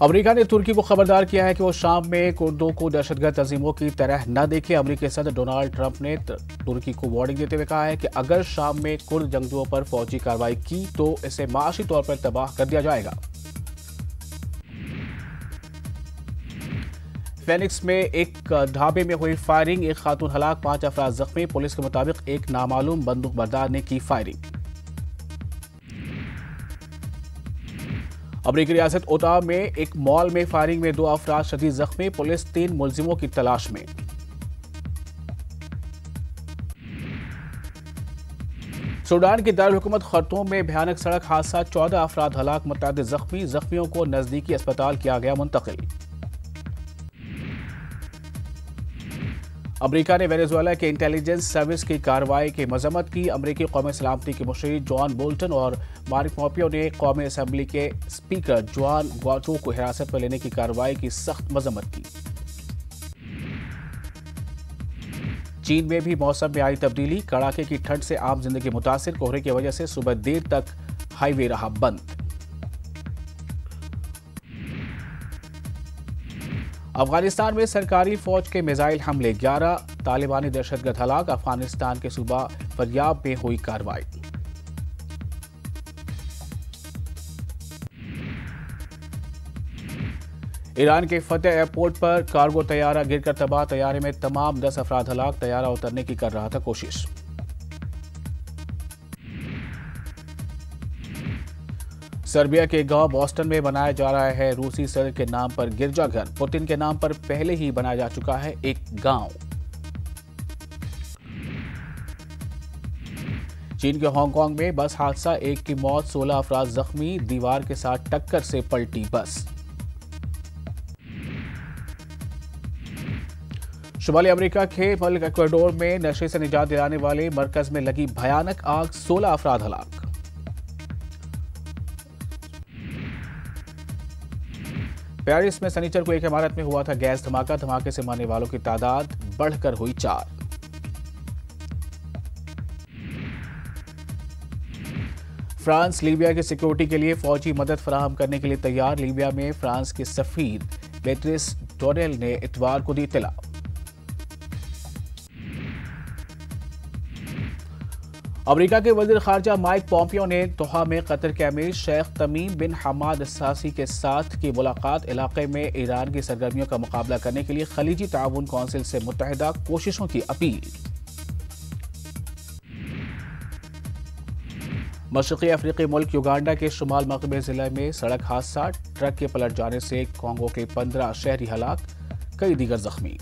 America ने तुर्की को खबरदार किया है कि वो शाम में कुर्दों को दहशतगर्द तंजीमों की तरह न देखे। अमेरिकी सदर डोनाल्ड ट्रंप ने तुर्की को वार्निंग देते हुए कहा है कि अगर शाम में कुर्द जंगजुओं पर फौजी कार्रवाई की तो इसे माशी तौर पर तबाह कर दिया जाएगा। फेनिक्स में एक ढाबे में हुई फायरिंग, एक खातून हलाक, 5 अफराद जख्मी। पुलिस के मुताबिक एक नामालूम बंदूक बरदार ने की फायरिंग। अमेरिकी रियासत उटाह में एक मॉल में फायरिंग में 2 अफराद शदीद जख्मी। पुलिस 3 मुलजिमों की तलाश में। सूडान की दारुल-हुकूमत खर्तूम में भयानक सड़क हादसा, 14 अफराद हलाक, मुतअद्दिद जख्मी। जख्मियों को नजदीकी अस्पताल किया गया मुंतकिल। अमेरिका ने वेनेजुएला के इंटेलिजेंस सर्विस की कार्रवाई की मजम्मत की। अमेरिकी कौमी सलामती के मुशीर जॉन बोल्टन और मार्क पोम्पियो ने कौमी असम्बली के स्पीकर जुआन ग्वाइडो को हिरासत में लेने की कार्रवाई की सख्त मजम्मत की। चीन में भी मौसम में आई तब्दीली, कड़ाके की ठंड से आम जिंदगी मुतासिर। कोहरे की वजह से सुबह देर तक हाईवे रहा बंद। अफगानिस्तान में सरकारी फौज के मिसाइल हमले, 11 तालिबानी दहशतगर्द हलाक। अफगानिस्तान के सूबा फरियाब में हुई कार्रवाई। ईरान के फतेह एयरपोर्ट पर कार्गो तैयारा गिरकर तबाह, तैयारे में तमाम 10 अफराद हलाक। तैयारा उतरने की कर रहा था कोशिश। सर्बिया के गांव बॉस्टन में बनाया जा रहा है रूसी सदर के नाम पर गिरजाघर। पुतिन के नाम पर पहले ही बनाया जा चुका है एक गांव। चीन के हांगकांग में बस हादसा, 1 की मौत, 16 अफराद जख्मी। दीवार के साथ टक्कर से पलटी बस। शुमाली अमेरिका के मुल्क इक्वाडोर में नशे से निजात दिलाने वाले मरकज में लगी भयानक आग, 16 अफराद हलाक। पेरिस में शनिचर को एक इमारत में हुआ था गैस धमाका। धमाके से मरने वालों की तादाद बढ़कर हुई 4। फ्रांस लीबिया की सिक्योरिटी के लिए फौजी मदद फराहम करने के लिए तैयार। लीबिया में फ्रांस के सफीर बेट्रिस डोनेल ने इतवार को दी इत्तला। अमेरिका के वजीर खारजा माइक पोम्पियो ने दोहा में कतर के अमीर शेख तमीम बिन हमाद सासी के साथ की मुलाकात। इलाके में ईरान की सरगर्मियों का मुकाबला करने के लिए खलीजी ताउन कौंसिल से मुत्तहिदा कोशिशों की अपील। मशरकी अफ्रीकी मुल्क युगांडा के शुमाल मगरबी जिले में सड़क हादसा, ट्रक के पलट जाने से कांगो के 15 शहरी हलाक, कई दीगर जख्मी।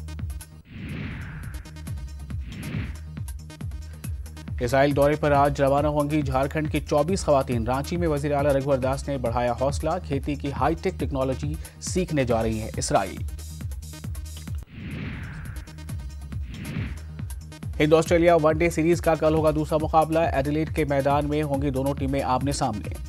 इसराइल दौरे पर आज रवाना होंगी झारखंड की 24 खवातीन। रांची में वजीर आला रघुवर दास ने बढ़ाया हौसला, खेती की हाईटेक टेक्नोलॉजी सीखने जा रही है Israel. Hind Australia one day series का कल होगा दूसरा मुकाबला। एडिलेड के मैदान में होंगी दोनों टीमें आमने सामने।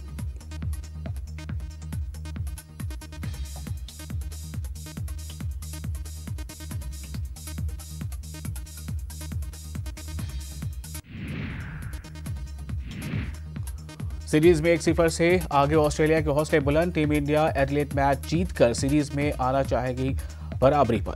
सीरीज में 1-0 से आगे ऑस्ट्रेलिया के हौसले बुलंद। टीम इंडिया एडिलेड मैच जीतकर सीरीज में आना चाहेगी बराबरी पर।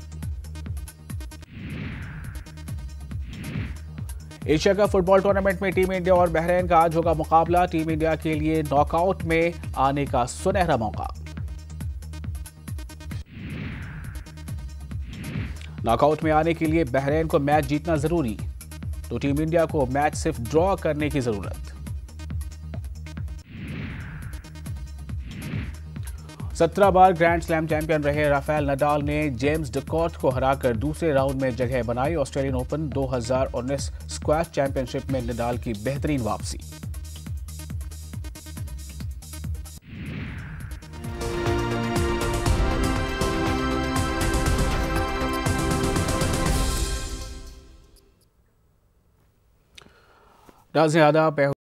एशिया कप फुटबॉल टूर्नामेंट में टीम इंडिया और बहरीन का आज होगा मुकाबला। टीम इंडिया के लिए नॉकआउट में आने का सुनहरा मौका। नॉकआउट में आने के लिए बहरीन को मैच जीतना जरूरी, तो टीम इंडिया को मैच सिर्फ ड्रॉ करने की जरूरत। 17 बार ग्रैंड स्लैम चैंपियन रहे राफेल नडाल ने जेम्स डिकॉर्ट को हराकर दूसरे राउंड में जगह बनाई। ऑस्ट्रेलियन ओपन 2019 स्क्वैश चैंपियनशिप में नडाल की बेहतरीन वापसी। नाज़रीन आदाब।